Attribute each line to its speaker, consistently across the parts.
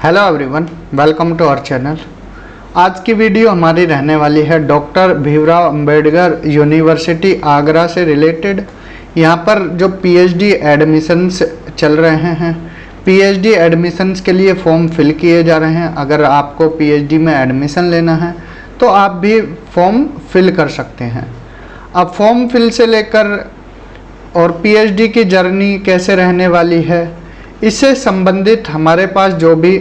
Speaker 1: Hello everyone, welcome to our channel. आज की video हमारी रहने वाली है डॉक्टर भीमराव अंबेडकर यूनिवर्सिटी आगरा से रिलेटेड। यहाँ पर जो पीएचडी एडमिशन्स चल रहे हैं, पीएचडी एडमिशन्स के लिए फॉर्म फिल किए जा रहे हैं। अगर आपको पीएचडी में एडमिशन लेना है तो आप भी फॉर्म फिल कर सकते हैं। अब फॉर्म फिल से लेकर और पीएचडी की जर्नी कैसे रहने वाली है, इससे संबंधित हमारे पास जो भी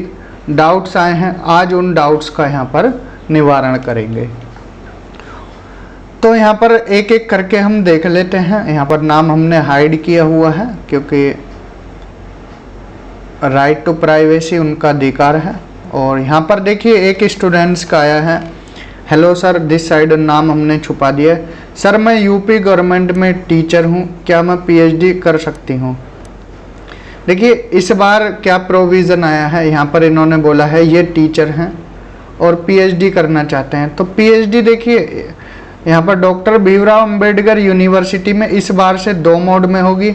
Speaker 1: डाउट्स आए हैं, आज उन डाउट्स का यहाँ पर निवारण करेंगे। तो यहाँ पर एक एक करके हम देख लेते हैं। यहाँ पर नाम हमने हाइड किया हुआ है क्योंकि राइट टू प्राइवेसी उनका अधिकार है। और यहाँ पर देखिए एक स्टूडेंट्स का आया है, हेलो सर, दिस साइड नाम हमने छुपा दिया है। सर, मैं यूपी गवर्नमेंट में टीचर हूँ, क्या मैं पीएचडी कर सकती हूँ? देखिए इस बार क्या प्रोविज़न आया है, यहाँ पर इन्होंने बोला है ये टीचर हैं और पीएचडी करना चाहते हैं। तो पीएचडी देखिए यहाँ पर डॉक्टर भीमराव अंबेडकर यूनिवर्सिटी में इस बार से दो मोड में होगी,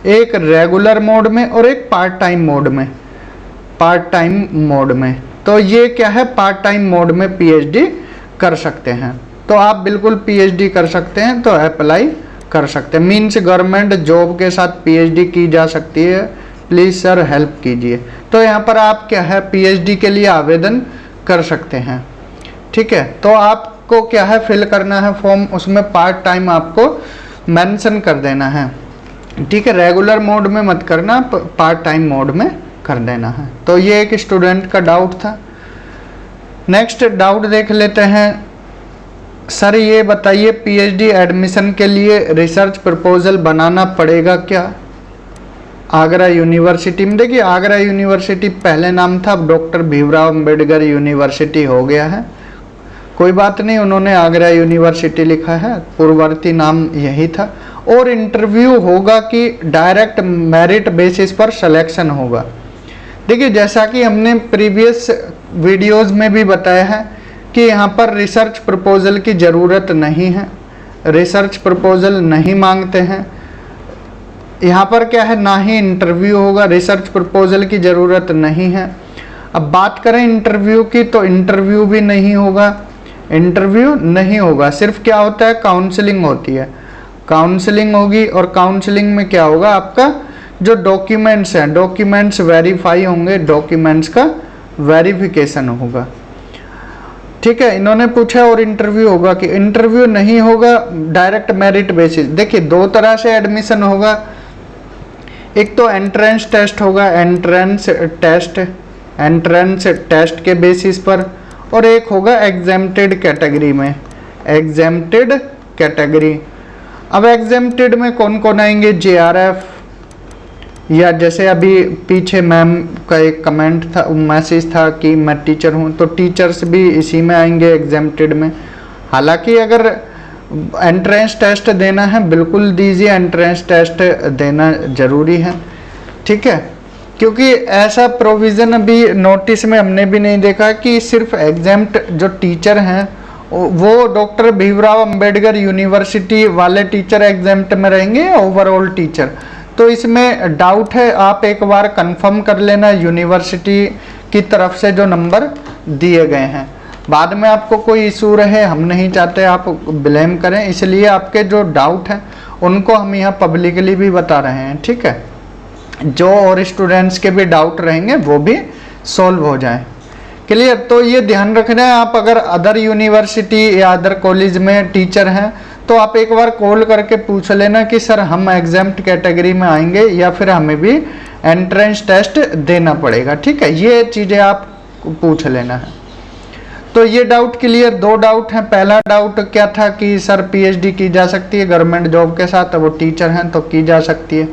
Speaker 1: एक रेगुलर मोड में और एक पार्ट टाइम मोड में। तो ये क्या है, पार्ट टाइम मोड में पीएचडी कर सकते हैं। तो आप बिल्कुल पीएचडी कर सकते हैं, तो अप्लाई कर सकते हैं। मीन्स गवर्नमेंट जॉब के साथ पीएचडी की जा सकती है। प्लीज़ सर हेल्प कीजिए। तो यहाँ पर आप क्या है, पीएचडी के लिए आवेदन कर सकते हैं। ठीक है, तो आपको क्या है, फिल करना है फॉर्म, उसमें पार्ट टाइम आपको मेंशन कर देना है। ठीक है, रेगुलर मोड में मत करना, पार्ट टाइम मोड में कर देना है। तो ये एक स्टूडेंट का डाउट था। नेक्स्ट डाउट देख लेते हैं। सर ये बताइए, पीएचडी एडमिशन के लिए रिसर्च प्रपोजल बनाना पड़ेगा क्या? आगरा यूनिवर्सिटी में, देखिए आगरा यूनिवर्सिटी पहले नाम था, अब डॉक्टर भीमराव अंबेडकर यूनिवर्सिटी हो गया है। कोई बात नहीं, उन्होंने आगरा यूनिवर्सिटी लिखा है, पूर्ववर्ती नाम यही था। और इंटरव्यू होगा कि डायरेक्ट मेरिट बेसिस पर सिलेक्शन होगा? देखिए जैसा कि हमने प्रीवियस वीडियोज़ में भी बताया है कि यहाँ पर रिसर्च प्रपोजल की ज़रूरत नहीं है, रिसर्च प्रपोजल नहीं मांगते हैं। यहाँ पर क्या है, ना ही इंटरव्यू होगा, रिसर्च प्रपोजल की ज़रूरत नहीं है। अब बात करें इंटरव्यू की, तो इंटरव्यू भी नहीं होगा, सिर्फ क्या होता है, काउंसलिंग होती है। काउंसलिंग होगी और काउंसलिंग में क्या होगा, आपका जो डॉक्यूमेंट्स हैं, डॉक्यूमेंट्स वेरीफाई होंगे, डॉक्यूमेंट्स का वेरिफिकेशन होगा। ठीक है, इन्होंने पूछा और इंटरव्यू होगा कि इंटरव्यू नहीं होगा, डायरेक्ट मेरिट बेसिस। देखिए दो तरह से एडमिशन होगा, एक तो एंट्रेंस टेस्ट होगा, एंट्रेंस टेस्ट के बेसिस पर, और एक होगा एग्जेम्प्टेड कैटेगरी में, एग्जेम्प्टेड कैटेगरी। अब एग्जेम्प्टेड में कौन कौन आएंगे, जेआरएफ, या जैसे अभी पीछे मैम का एक कमेंट था, मैसेज था कि मैं टीचर हूँ, तो टीचर्स भी इसी में आएंगे एग्जेम्प्टेड में। हालांकि अगर एंट्रेंस टेस्ट देना है, बिल्कुल दीजिए, एंट्रेंस टेस्ट देना ज़रूरी है। ठीक है, क्योंकि ऐसा प्रोविज़न अभी नोटिस में हमने भी नहीं देखा कि सिर्फ एग्जेम्प्ट जो टीचर हैं वो डॉक्टर भीमराव अंबेडकर यूनिवर्सिटी वाले टीचर एग्जेम्प्ट में रहेंगे या ओवरऑल टीचर। तो इसमें डाउट है, आप एक बार कंफर्म कर लेना यूनिवर्सिटी की तरफ से जो नंबर दिए गए हैं। बाद में आपको कोई इशू रहे, हम नहीं चाहते आप ब्लेम करें, इसलिए आपके जो डाउट हैं उनको हम यहाँ पब्लिकली भी बता रहे हैं। ठीक है, जो और स्टूडेंट्स के भी डाउट रहेंगे वो भी सॉल्व हो जाए। क्लियर? तो ये ध्यान रखना है, आप अगर अदर यूनिवर्सिटी या अदर कॉलेज में टीचर हैं तो आप एक बार कॉल करके पूछ लेना कि सर हम एग्जेम्प्ट कैटेगरी में आएंगे या फिर हमें भी एंट्रेंस टेस्ट देना पड़ेगा। ठीक है, ये चीज़ें आप पूछ लेना है। तो ये डाउट क्लियर, दो डाउट हैं। पहला डाउट क्या था कि सर पीएचडी की जा सकती है गवर्नमेंट जॉब के साथ, वो टीचर हैं तो की जा सकती है।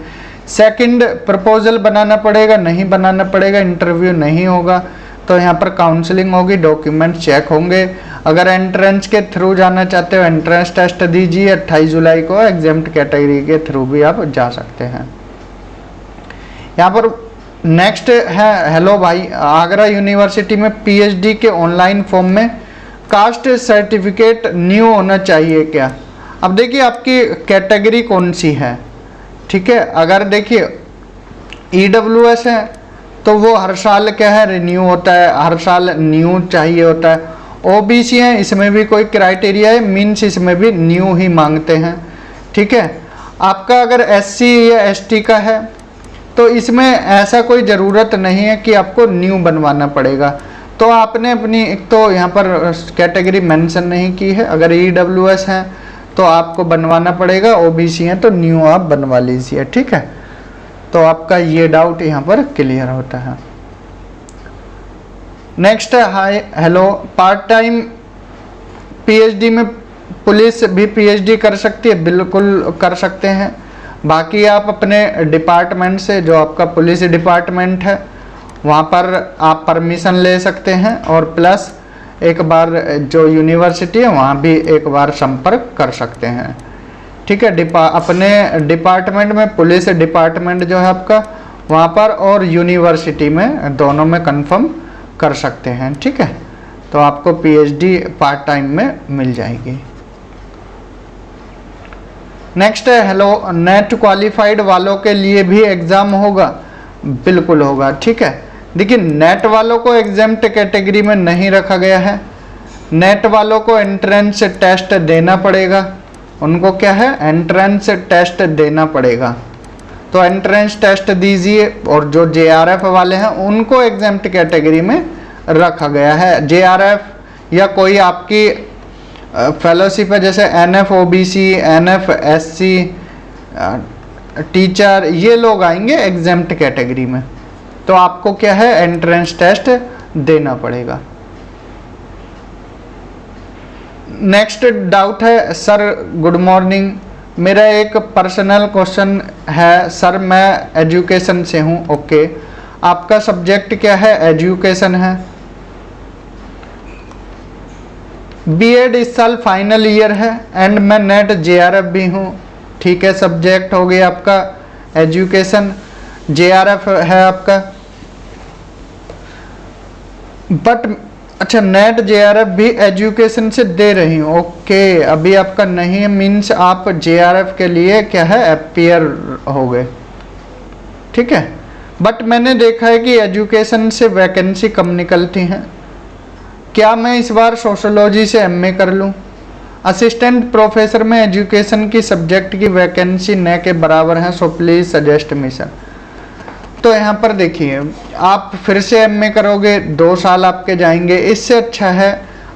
Speaker 1: सेकंड, प्रपोजल बनाना पड़ेगा, नहीं बनाना पड़ेगा, इंटरव्यू नहीं होगा, तो यहाँ पर काउंसलिंग होगी, डॉक्यूमेंट चेक होंगे। अगर एंट्रेंस के थ्रू जाना चाहते हो, एंट्रेंस टेस्ट दीजिए 28 जुलाई को, एग्जेम्प्ट कैटेगरी के थ्रू भी आप जा सकते हैं। यहाँ पर नेक्स्ट है, हेलो भाई, आगरा यूनिवर्सिटी में पीएचडी के ऑनलाइन फॉर्म में कास्ट सर्टिफिकेट न्यू होना चाहिए क्या? अब देखिए आपकी कैटेगरी कौन सी है। ठीक है, अगर देखिए ईडब्ल्यूएस है तो वो हर साल क्या है रिन्यू होता है, हर साल न्यू चाहिए होता है। ओबीसी है, इसमें भी कोई क्राइटेरिया है, मीन्स इसमें भी न्यू ही मांगते हैं, ठीक है। आपका अगर एससी या एसटी का है तो इसमें ऐसा कोई ज़रूरत नहीं है कि आपको न्यू बनवाना पड़ेगा। तो आपने अपनी एक तो यहाँ पर कैटेगरी मेंशन नहीं की है, अगर ईडब्ल्यूएस है तो आपको बनवाना पड़ेगा, ओबीसी है तो न्यू आप बनवा लीजिए, ठीक है। तो आपका ये डाउट यहाँ पर क्लियर होता है। नेक्स्ट है hi hello, part time PhD में पुलिस भी पीएचडी कर सकती है, बिल्कुल कर सकते हैं। बाकी आप अपने डिपार्टमेंट से, जो आपका पुलिस डिपार्टमेंट है वहाँ पर आप परमिशन ले सकते हैं, और प्लस एक बार जो यूनिवर्सिटी है वहाँ भी एक बार संपर्क कर सकते हैं, ठीक है। अपने डिपार्टमेंट में, पुलिस डिपार्टमेंट जो है आपका वहाँ पर, और यूनिवर्सिटी में, दोनों में कंफर्म कर सकते हैं, ठीक है। तो आपको पीएचडी पार्ट टाइम में मिल जाएगी। नेक्स्ट है हेलो, नेट क्वालिफाइड वालों के लिए भी एग्ज़ाम होगा? बिल्कुल होगा, ठीक है। देखिए नेट वालों को एग्जाम्प्ट कैटेगरी में नहीं रखा गया है, नेट वालों को एंट्रेंस टेस्ट देना पड़ेगा, उनको क्या है एंट्रेंस टेस्ट देना पड़ेगा। तो एंट्रेंस टेस्ट दीजिए, और जो जेआरएफ वाले हैं उनको एग्जाम्प्ट कैटेगरी में रखा गया है। जेआरएफ या कोई आपकी फेलोशिप है जैसे NF OBC, NF SC, teacher, ये लोग आएंगे एग्जाम्प्ट कैटेगरी में, तो आपको क्या है एंट्रेंस टेस्ट देना पड़ेगा। नेक्स्ट डाउट है सर गुड मॉर्निंग, मेरा एक पर्सनल क्वेश्चन है सर, मैं एजुकेशन से हूँ। ओके, आपका सब्जेक्ट क्या है? एजुकेशन है। बीएड इस साल फाइनल ईयर है एंड मैं नेट जेआरएफ भी हूँ, ठीक है। सब्जेक्ट हो गया आपका एजुकेशन, जेआरएफ है आपका, बट अच्छा नेट जेआरएफ भी एजुकेशन से दे रही हूँ। ओके, अभी आपका नहीं है, मीन्स आप जेआरएफ के लिए क्या है अपीयर हो गए, ठीक है। बट मैंने देखा है कि एजुकेशन से वैकेंसी कम निकलती हैं। क्या मैं इस बार सोशोलॉजी से एमए कर लूँ? असिस्टेंट प्रोफेसर में एजुकेशन की सब्जेक्ट की वैकेंसी न के बराबर है, so please suggest me sir. तो यहाँ पर देखिए, आप फिर से एमए करोगे, 2 साल आपके जाएंगे, इससे अच्छा है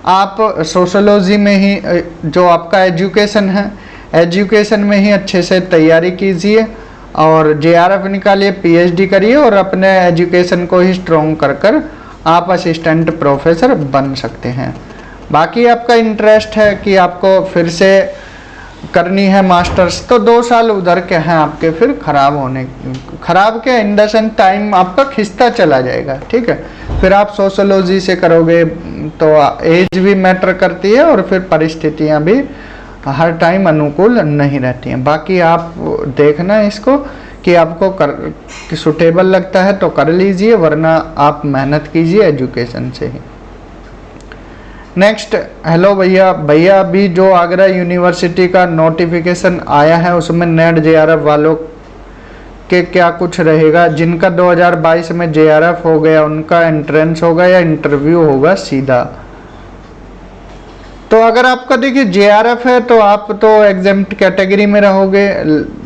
Speaker 1: आप सोशोलॉजी में ही जो आपका एजुकेशन है, एजुकेशन में ही अच्छे से तैयारी कीजिए और जेआरएफ निकालिए, पीएचडी करिए, और अपने एजुकेशन को ही स्ट्रॉन्ग कर कर आप असिस्टेंट प्रोफेसर बन सकते हैं। बाकी आपका इंटरेस्ट है कि आपको फिर से करनी है मास्टर्स, तो 2 साल उधर के हैं आपके फिर खराब के इन द सेंस टाइम आपका खिंचता चला जाएगा, ठीक है। फिर आप सोशोलॉजी से करोगे तो एज भी मैटर करती है, और फिर परिस्थितियां भी हर टाइम अनुकूल नहीं रहती हैं। बाकी आप देखना इसको कि आपको सुटेबल लगता है तो कर लीजिए, वरना आप मेहनत कीजिए एजुकेशन से ही। नेक्स्ट हेलो भैया अभी जो आगरा यूनिवर्सिटी का नोटिफिकेशन आया है उसमें नेट जेआरएफ वालों के क्या कुछ रहेगा? जिनका 2022 में जेआरएफ हो गया उनका एंट्रेंस होगा या इंटरव्यू होगा सीधा? तो अगर आपका देखिए जेआरएफ है तो आप तो एग्जाम्प्ट कैटेगरी में रहोगे,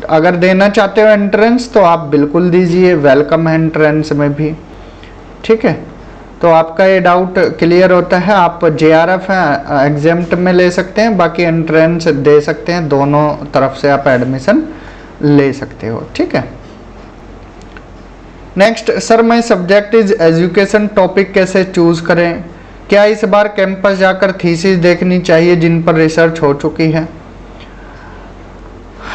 Speaker 1: अगर देना चाहते हो एंट्रेंस तो आप बिल्कुल दीजिए, वेलकम है एंट्रेंस में भी, ठीक है। तो आपका ये डाउट क्लियर होता है, आप जेआरएफ है एग्जाम्प्ट में ले सकते हैं, बाकी एंट्रेंस दे सकते हैं, दोनों तरफ से आप एडमिशन ले सकते हो, ठीक है। नेक्स्ट सर मैं सब्जेक्ट इज एजुकेशन टॉपिक कैसे चूज करें? क्या इस बार कैंपस जाकर थीसिस देखनी चाहिए जिन पर रिसर्च हो चुकी है?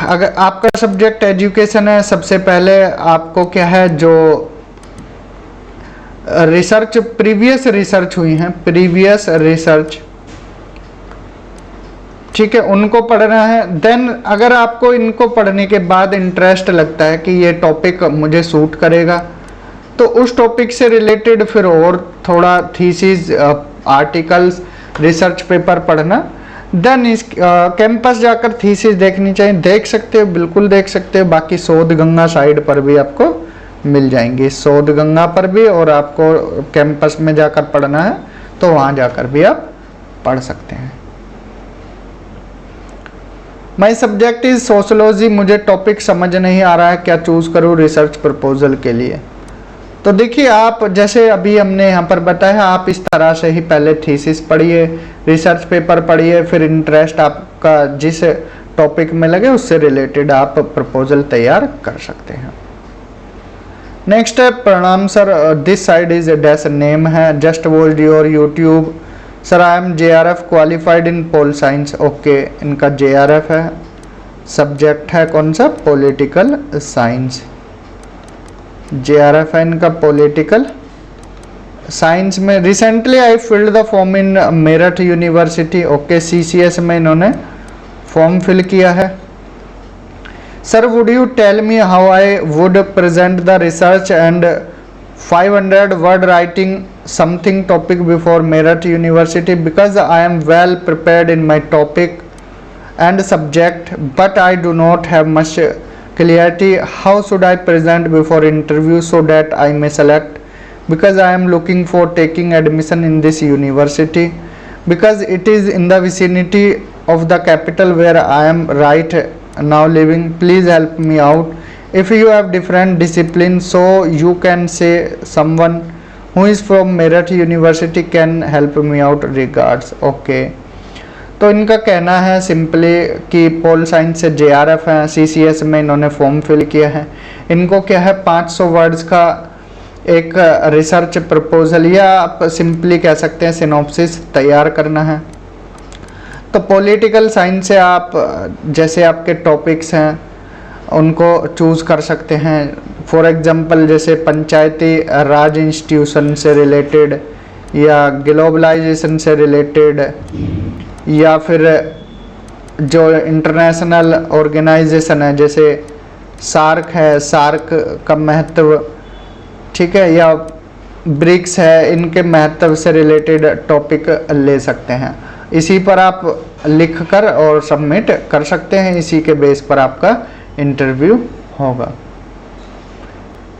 Speaker 1: अगर आपका सब्जेक्ट एजुकेशन है, सबसे पहले आपको क्या है जो रिसर्च प्रीवियस रिसर्च हुई हैं, प्रीवियस रिसर्च, ठीक है, उनको पढ़ना है। देन अगर आपको इनको पढ़ने के बाद इंटरेस्ट लगता है कि ये टॉपिक मुझे सूट करेगा तो उस टॉपिक से रिलेटेड फिर और थोड़ा थीसिस, आर्टिकल्स, रिसर्च पेपर पढ़ना, देन इस कैंपस जाकर थीसिस देखनी चाहिए। देख सकते हो, बिल्कुल देख सकते हो। बाकी शोध गंगा साइड पर भी आपको मिल जाएंगी, शोध गंगा पर भी, और आपको कैंपस में जाकर पढ़ना है तो वहाँ जाकर भी आप पढ़ सकते हैं। माई सब्जेक्ट इज सोशोलॉजी, मुझे टॉपिक समझ नहीं आ रहा है, क्या चूज करूँ रिसर्च प्रपोजल के लिए। तो देखिए, आप जैसे अभी हमने यहाँ पर बताया, आप इस तरह से ही पहले थीसिस पढ़िए, रिसर्च पेपर पढ़िए, फिर इंटरेस्ट आपका जिस टॉपिक में लगे उससे रिलेटेड आप प्रपोजल तैयार कर सकते हैं। नेक्स्ट है प्रणाम sir, this side is dash name है, just world your YouTube. Sir I am JRF qualified in pol science. Okay, इनका JRF है, सब्जेक्ट है कौन सा, पॉलिटिकल साइंस। JRF है इनका पॉलिटिकल साइंस में। Recently I filled the form in Meerut university. Okay, CCS में इन्होंने फॉर्म फिल किया है। Sir would you tell me how I would present the research and 500 word writing something topic before Meerut University, because I am well prepared in my topic and subject, but I do not have much clarity how should I present before interview so that I may select, because I am looking for taking admission in this university, because it is in the vicinity of the capital where I am right now living. Please help me out. If you have different discipline, so you can say someone who is from Meerut University can help me out. Regards. Okay. तो इनका कहना है simply कि pol science से JRF है, CCS में इन्होंने form fill किया है। इनको क्या है 500 वर्ड्स का एक रिसर्च प्रपोजल या आप सिंपली कह सकते हैं सिनॉप्सिस तैयार करना है। तो पॉलिटिकल साइंस से आप जैसे आपके टॉपिक्स हैं उनको चूज़ कर सकते हैं। फॉर एग्जांपल जैसे पंचायती राज इंस्टीट्यूशन से रिलेटेड, या ग्लोबलाइजेशन से रिलेटेड, या फिर जो इंटरनेशनल ऑर्गेनाइजेशन है जैसे सार्क है, सार्क का महत्व, ठीक है, या ब्रिक्स है, इनके महत्व से रिलेटेड टॉपिक ले सकते हैं। इसी पर आप लिख कर और सबमिट कर सकते हैं, इसी के बेस पर आपका इंटरव्यू होगा।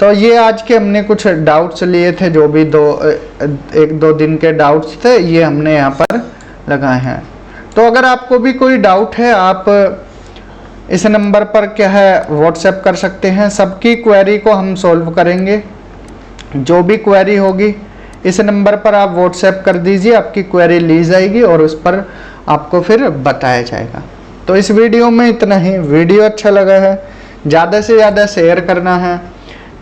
Speaker 1: तो ये आज के हमने कुछ डाउट्स लिए थे, जो भी एक दो दिन के डाउट्स थे, ये हमने यहाँ पर लगाए हैं। तो अगर आपको भी कोई डाउट है, आप इस नंबर पर क्या है व्हाट्सएप कर सकते हैं। सबकी क्वेरी को हम सॉल्व करेंगे। जो भी क्वेरी होगी इस नंबर पर आप व्हाट्सएप कर दीजिए, आपकी क्वेरी ली जाएगी और उस पर आपको फिर बताया जाएगा। तो इस वीडियो में इतना ही। वीडियो अच्छा लगा है ज़्यादा से ज़्यादा शेयर करना है,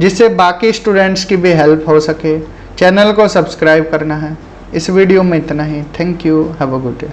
Speaker 1: जिससे बाकी स्टूडेंट्स की भी हेल्प हो सके। चैनल को सब्सक्राइब करना है। इस वीडियो में इतना ही। Thank you, have a good day.